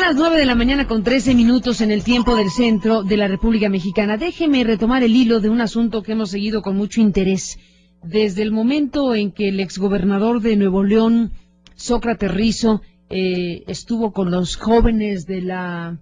las 9 de la mañana con 13 minutos en el tiempo del centro de la República Mexicana. Déjeme retomar el hilo de un asunto que hemos seguido con mucho interés. Desde el momento en que el exgobernador de Nuevo León, Sócrates Rizo, estuvo con los jóvenes de la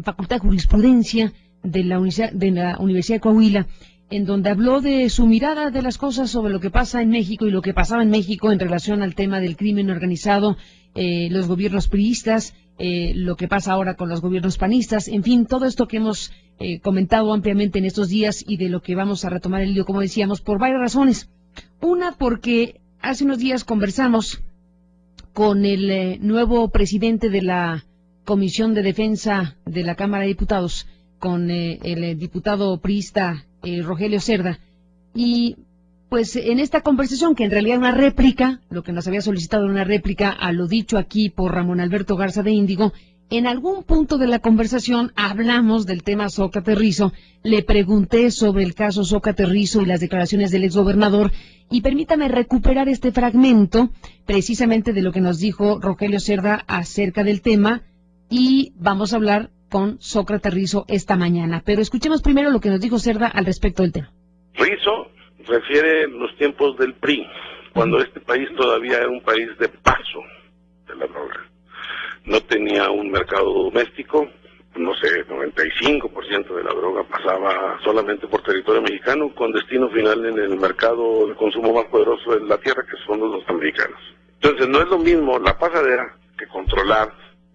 Facultad de Jurisprudencia de la Universidad de Coahuila, en donde habló de su mirada de las cosas sobre lo que pasa en México y lo que pasaba en México en relación al tema del crimen organizado, los gobiernos priistas, lo que pasa ahora con los gobiernos panistas, en fin, todo esto que hemos comentado ampliamente en estos días y de lo que vamos a retomar el hilo, como decíamos, por varias razones. Una, porque hace unos días conversamos con el nuevo presidente de la Comisión de Defensa de la Cámara de Diputados, con el diputado priista Rogelio Cerda, y pues en esta conversación, que en realidad es una réplica, lo que nos había solicitado era una réplica a lo dicho aquí por Ramón Alberto Garza de Índigo, en algún punto de la conversación hablamos del tema Sócrates Rizo. Le pregunté sobre el caso Sócrates Rizo y las declaraciones del exgobernador, y permítame recuperar este fragmento precisamente de lo que nos dijo Rogelio Cerda acerca del tema, y vamos a hablar con Sócrates Rizo esta mañana. Pero escuchemos primero lo que nos dijo Cerda al respecto del tema. Rizo refiere los tiempos del PRI, cuando este país todavía era un país de paso de la droga. No tenía un mercado doméstico, no sé, 95% de la droga pasaba solamente por territorio mexicano, con destino final en el mercado de consumo más poderoso de la tierra, que son los norteamericanos. Entonces no es lo mismo la pasadera que controlar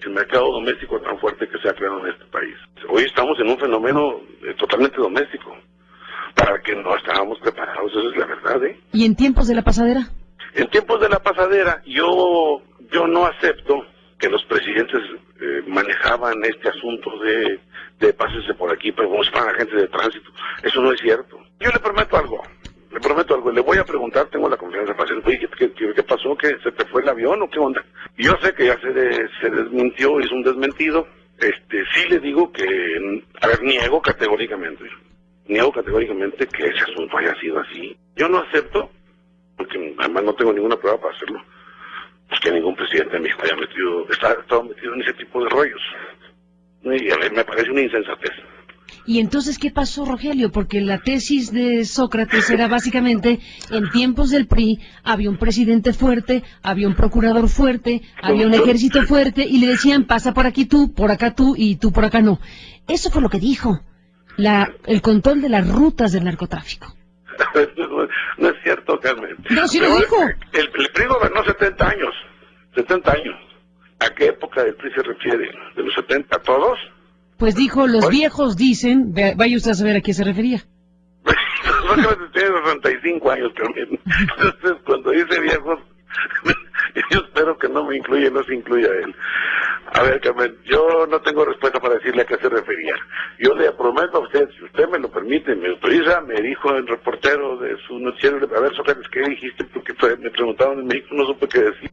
el mercado doméstico tan fuerte que se ha creado en este país. Hoy estamos en un fenómeno totalmente doméstico, para que no estábamos preparados, esa es la verdad, ¿eh? ¿Y en tiempos de la pasadera? En tiempos de la pasadera, yo no acepto que los presidentes manejaban este asunto de pásense por aquí, pero como si fueran agentes de tránsito. Eso no es cierto. Yo le prometo algo, le voy a preguntar, tengo la confianza para decirle, oye, ¿qué pasó? ¿Que se te fue el avión o qué onda? Yo sé que ya se desmintió, hizo un desmentido. Sí le digo que, niego categóricamente que ese asunto haya sido así. Yo no acepto, porque además no tengo ninguna prueba para hacerlo, pues que ningún presidente de México haya estado metido en ese tipo de rollos. Y a ver, me parece una insensatez. ¿Y entonces qué pasó, Rogelio? Porque la tesis de Sócrates era básicamente, en tiempos del PRI había un presidente fuerte, había un procurador fuerte, había un ejército fuerte, y le decían, pasa por aquí tú, por acá tú, y tú por acá no. Eso fue lo que dijo. El control de las rutas del narcotráfico. No es cierto, Carmen. No, sí lo dijo. El PRI gobernó 70 años. 70 años. ¿A qué época del PRI se refiere? ¿De los 70 a todos? Pues dijo, los viejos dicen, vaya usted a saber a qué se refería. Tiene 65 años, Carmen. Entonces, cuando dice viejos, yo espero que no me incluya, no se incluya él. A ver, Carmen, yo no tengo respuesta para decirle a qué se refería. Yo le prometo a usted, si usted me lo permite, me autoriza, me dijo el reportero de su noticiero, a ver, Sócrates, ¿qué dijiste? Porque me preguntaban en México, no supe qué decir.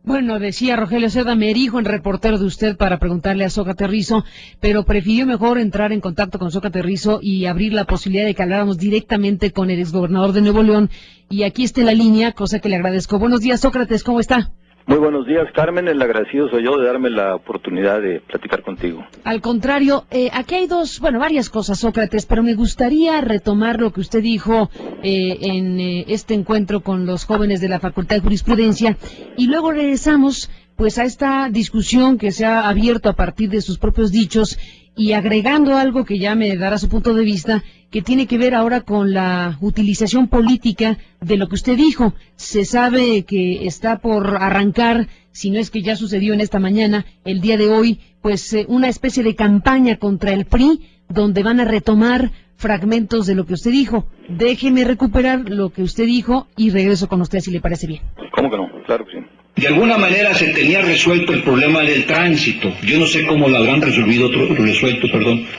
Bueno, decía Rogelio Cerda, me erijo en reportero de usted para preguntarle a Sócrates Rizo, pero prefirió mejor entrar en contacto con Sócrates Rizo y abrir la posibilidad de que habláramos directamente con el exgobernador de Nuevo León. Y aquí está en la línea, cosa que le agradezco. Buenos días, Sócrates, ¿cómo está? Muy buenos días, Carmen. El agradecido soy yo de darme la oportunidad de platicar contigo. Al contrario, aquí hay varias cosas, Sócrates, pero me gustaría retomar lo que usted dijo en este encuentro con los jóvenes de la Facultad de Jurisprudencia, y luego regresamos pues a esta discusión que se ha abierto a partir de sus propios dichos, y agregando algo que ya me dará su punto de vista, que tiene que ver ahora con la utilización política de lo que usted dijo. Se sabe que está por arrancar, si no es que ya sucedió en esta mañana, el día de hoy, pues una especie de campaña contra el PRI, donde van a retomar fragmentos de lo que usted dijo. Déjeme recuperar lo que usted dijo y regreso con usted si le parece bien. ¿Cómo que no? Claro que sí. De alguna manera se tenía resuelto el problema del tránsito. Yo no sé cómo lo habrán resuelto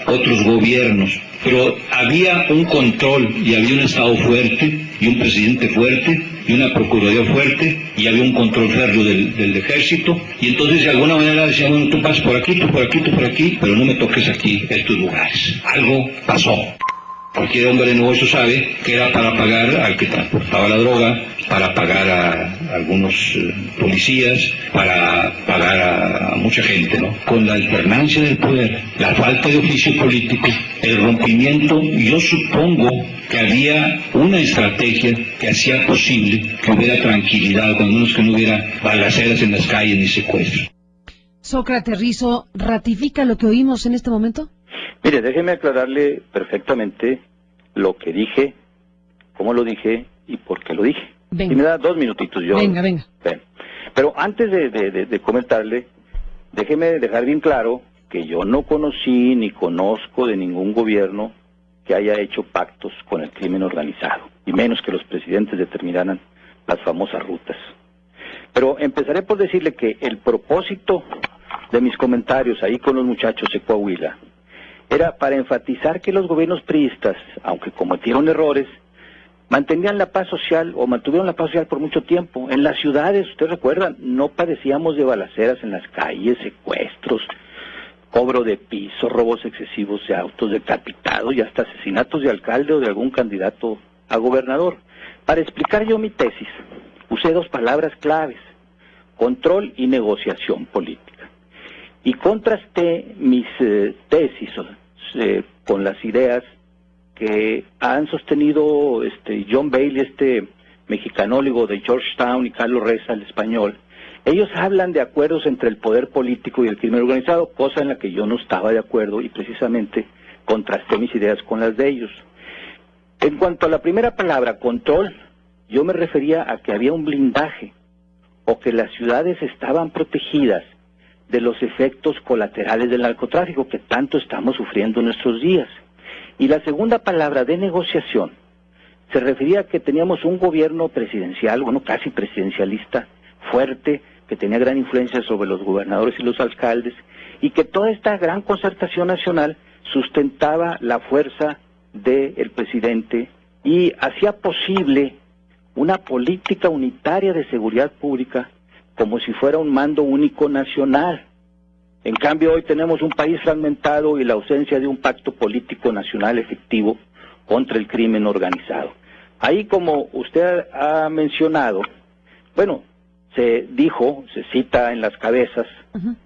otros gobiernos, pero había un control y había un Estado fuerte y un presidente fuerte y una procuraduría fuerte y había un control férreo del ejército, y entonces de alguna manera decían, bueno, tú pasas por aquí, tú por aquí, tú por aquí, pero no me toques aquí, estos lugares. Algo pasó. Cualquier hombre de negocio sabe que era para pagar al que transportaba la droga, para pagar a algunos policías, para pagar a mucha gente, ¿no? Con la alternancia del poder, la falta de oficio político, el rompimiento, yo supongo que había una estrategia que hacía posible que hubiera tranquilidad, cuando menos que no hubiera balaceras en las calles ni secuestros. Sócrates Rizo, ¿ratifica lo que oímos en este momento? Mire, déjeme aclararle perfectamente lo que dije, cómo lo dije y por qué lo dije. Venga. Si me da 2 minutitos yo. Venga. Bien. Pero antes de comentarle, déjeme dejar bien claro que yo no conocí ni conozco de ningún gobierno que haya hecho pactos con el crimen organizado, y menos que los presidentes determinaran las famosas rutas. Pero empezaré por decirle que el propósito de mis comentarios ahí con los muchachos de Coahuila era para enfatizar que los gobiernos priistas, aunque cometieron errores, mantenían la paz social o mantuvieron la paz social por mucho tiempo. En las ciudades, ustedes recuerdan, no padecíamos de balaceras en las calles, secuestros, cobro de piso, robos excesivos de autos decapitados y hasta asesinatos de alcalde o de algún candidato a gobernador. Para explicar yo mi tesis, usé 2 palabras claves: control y negociación política. Y contrasté mis tesis con las ideas que han sostenido John Bailey, mexicanólogo de Georgetown, y Carlos Reza, el español. Ellos hablan de acuerdos entre el poder político y el crimen organizado, cosa en la que yo no estaba de acuerdo, y precisamente contrasté mis ideas con las de ellos. En cuanto a la primera palabra, control, yo me refería a que había un blindaje, o que las ciudades estaban protegidas de los efectos colaterales del narcotráfico que tanto estamos sufriendo en nuestros días. Y la segunda palabra, de negociación, se refería a que teníamos un gobierno presidencial, casi presidencialista, fuerte, que tenía gran influencia sobre los gobernadores y los alcaldes, y que toda esta gran concertación nacional sustentaba la fuerza del presidente y hacía posible una política unitaria de seguridad pública como si fuera un mando único nacional. En cambio, hoy tenemos un país fragmentado y la ausencia de un pacto político nacional efectivo contra el crimen organizado. Ahí, como usted ha mencionado, se dijo, se cita en las cabezas,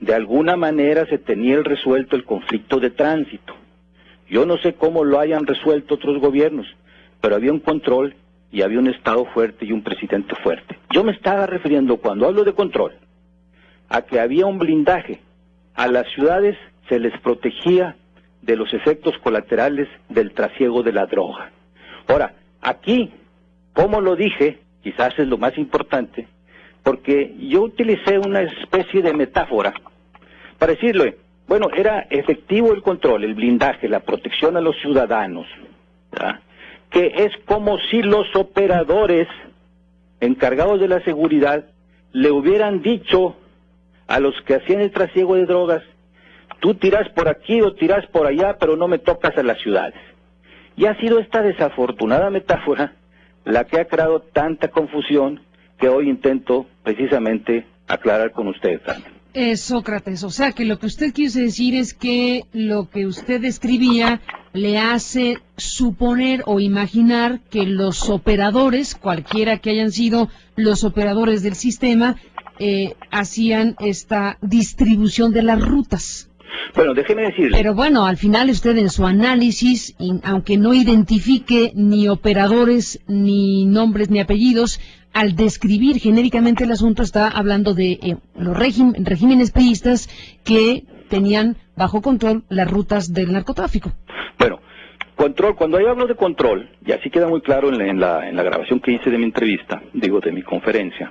de alguna manera se tenía resuelto el conflicto de tránsito. Yo no sé cómo lo hayan resuelto otros gobiernos, pero había un control y había un Estado fuerte y un presidente fuerte. Yo me estaba refiriendo, cuando hablo de control, a que había un blindaje. A las ciudades se les protegía de los efectos colaterales del trasiego de la droga. Ahora, aquí, como lo dije, quizás es lo más importante, porque yo utilicé una especie de metáfora para decirle, era efectivo el control, el blindaje, la protección a los ciudadanos, ¿verdad? Que es como si los operadores encargados de la seguridad le hubieran dicho a los que hacían el trasiego de drogas: tú tirás por aquí o tirás por allá, pero no me tocas a las ciudades. Y ha sido esta desafortunada metáfora la que ha creado tanta confusión que hoy intento precisamente aclarar con ustedes también. Sócrates, o sea que lo que usted quiso decir es que lo que usted describía le hace suponer o imaginar que los operadores, cualquiera que hayan sido los operadores del sistema, hacían esta distribución de las rutas. Bueno, déjeme decirle. Pero al final usted en su análisis, aunque no identifique ni operadores, ni nombres, ni apellidos, al describir genéricamente el asunto está hablando de los regímenes priistas que tenían bajo control las rutas del narcotráfico. Bueno, control, cuando yo hablo de control, y así queda muy claro en la grabación que hice de mi entrevista, de mi conferencia,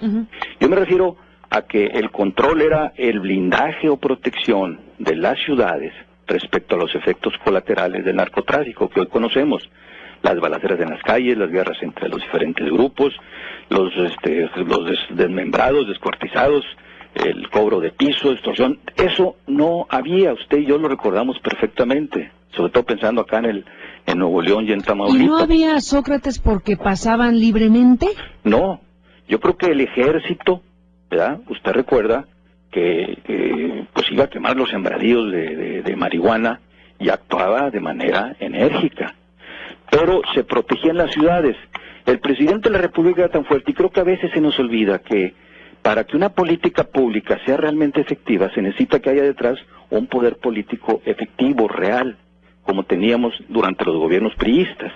yo me refiero a que el control era el blindaje o protección de las ciudades respecto a los efectos colaterales del narcotráfico que hoy conocemos: las balaceras en las calles, las guerras entre los diferentes grupos, los desmembrados, descuartizados, el cobro de piso, extorsión. Eso no había, usted y yo lo recordamos perfectamente, sobre todo pensando acá en Nuevo León y en Tamaulipas. ¿Y no había, Sócrates, porque pasaban libremente? No, yo creo que el ejército, ¿verdad? Usted recuerda que pues iba a quemar los sembradíos de marihuana y actuaba de manera enérgica, pero se protegían las ciudades. El presidente de la República era tan fuerte, y creo que a veces se nos olvida que para que una política pública sea realmente efectiva, se necesita que haya detrás un poder político efectivo, real, como teníamos durante los gobiernos priistas.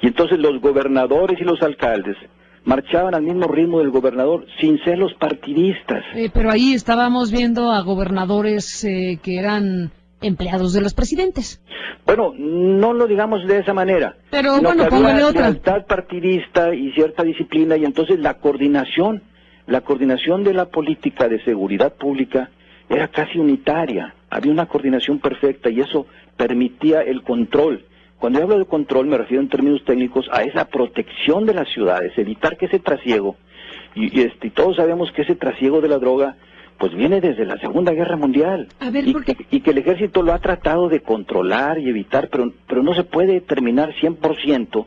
Y entonces los gobernadores y los alcaldes marchaban al mismo ritmo del gobernador, sin ser los partidistas. Pero ahí estábamos viendo a gobernadores que eran empleados de los presidentes. Bueno, no lo digamos de esa manera. Pero bueno, póngale otra. Lealtad partidista y cierta disciplina, y entonces la coordinación de la política de seguridad pública era casi unitaria. Había una coordinación perfecta y eso permitía el control. Cuando yo hablo de control me refiero en términos técnicos a esa protección de las ciudades, evitar que ese trasiego, y todos sabemos que ese trasiego de la droga pues viene desde la Segunda Guerra Mundial, a ver, y que el ejército lo ha tratado de controlar y evitar, pero no se puede terminar 100%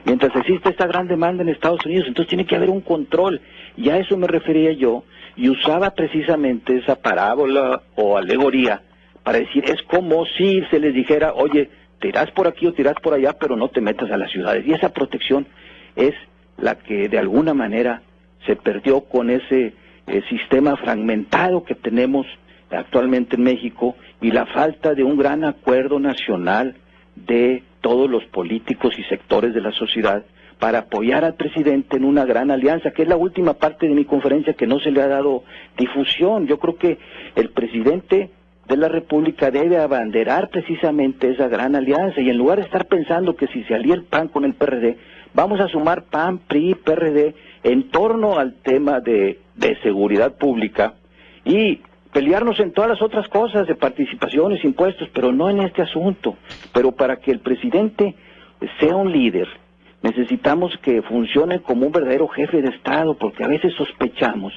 mientras existe esta gran demanda en Estados Unidos. Entonces tiene que haber un control, y a eso me refería yo, y usaba precisamente esa parábola o alegoría para decir, es como si se les dijera, oye, te irás por aquí o te irás por allá, pero no te metas a las ciudades. Y esa protección es la que de alguna manera se perdió con ese sistema fragmentado que tenemos actualmente en México, y la falta de un gran acuerdo nacional de todos los políticos y sectores de la sociedad para apoyar al presidente en una gran alianza, que es la última parte de mi conferencia que no se le ha dado difusión. Yo creo que el presidente de la República debe abanderar precisamente esa gran alianza, y en lugar de estar pensando que si se alía el PAN con el PRD, vamos a sumar PAN, PRI, PRD en torno al tema de seguridad pública, y pelearnos en todas las otras cosas de participaciones, impuestos, pero no en este asunto. Pero para que el presidente sea un líder, necesitamos que funcione como un verdadero jefe de Estado, porque a veces sospechamos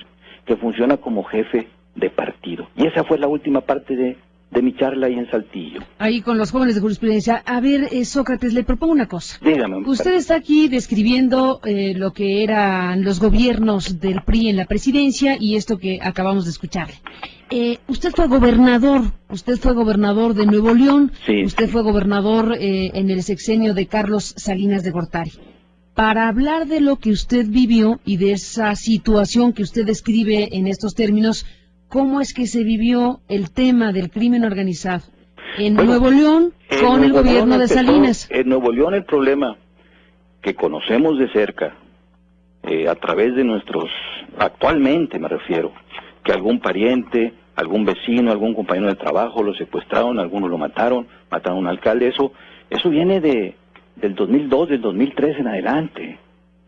que funciona como jefe de partido. Y esa fue la última parte de mi charla ahí en Saltillo. Ahí con los jóvenes de jurisprudencia. A ver, Sócrates, le propongo una cosa. Dígame. Usted está aquí describiendo lo que eran los gobiernos del PRI en la presidencia y esto que acabamos de escuchar. Usted fue gobernador de Nuevo León, sí. Usted fue gobernador en el sexenio de Carlos Salinas de Gortari. Para hablar de lo que usted vivió y de esa situación que usted describe en estos términos, ¿cómo es que se vivió el tema del crimen organizado en Nuevo León con el gobierno de Salinas? En Nuevo León el problema que conocemos de cerca, a través de actualmente me refiero, que algún pariente, algún vecino, algún compañero de trabajo lo secuestraron, algunos lo mataron a un alcalde, eso viene del 2002, del 2003 en adelante.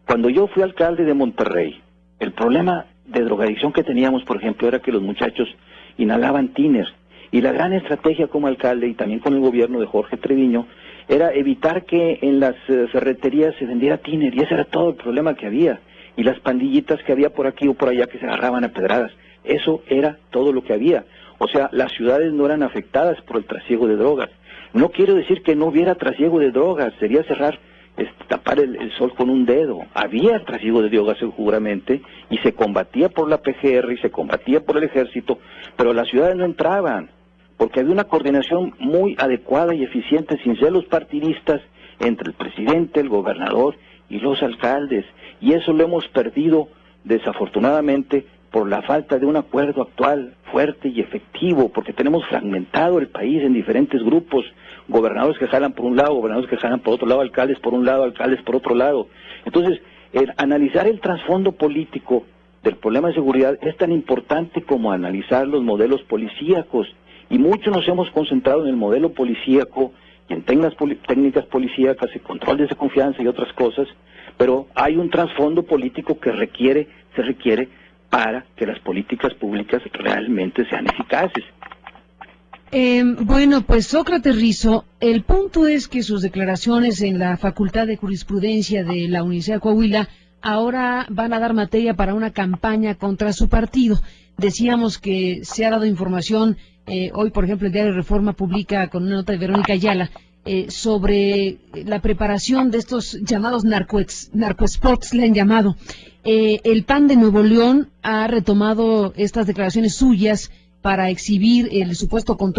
Cuando yo fui alcalde de Monterrey, el problema de drogadicción que teníamos, por ejemplo, era que los muchachos inhalaban tiner, y la gran estrategia como alcalde y también con el gobierno de Jorge Treviño era evitar que en las ferreterías se vendiera tiner, y ese era todo el problema que había, y las pandillitas que había por aquí o por allá que se agarraban a pedradas, eso era todo lo que había. O sea, las ciudades no eran afectadas por el trasiego de drogas. No quiero decir que no hubiera trasiego de drogas, sería tapar el sol con un dedo. Había trasiego de drogas seguramente, y se combatía por la PGR y se combatía por el ejército, pero las ciudades no entraban, porque había una coordinación muy adecuada y eficiente, sin ser los partidistas, entre el presidente, el gobernador y los alcaldes, y eso lo hemos perdido desafortunadamente por la falta de un acuerdo actual fuerte y efectivo, porque tenemos fragmentado el país en diferentes grupos, gobernadores que jalan por un lado, gobernadores que jalan por otro lado, alcaldes por un lado, alcaldes por otro lado. Entonces, analizar el trasfondo político del problema de seguridad es tan importante como analizar los modelos policíacos, y muchos nos hemos concentrado en el modelo policíaco y en técnicas policíacas y control de desconfianza y otras cosas, pero hay un trasfondo político que se requiere para que las políticas públicas realmente sean eficaces. Bueno, pues Sócrates Rizo, el punto es que sus declaraciones en la Facultad de Jurisprudencia de la Universidad de Coahuila ahora van a dar materia para una campaña contra su partido. Decíamos que se ha dado información, hoy por ejemplo el diario Reforma publica con una nota de Verónica Ayala, sobre la preparación de estos llamados narcoespots, le han llamado. El PAN de Nuevo León ha retomado estas declaraciones suyas para exhibir el supuesto control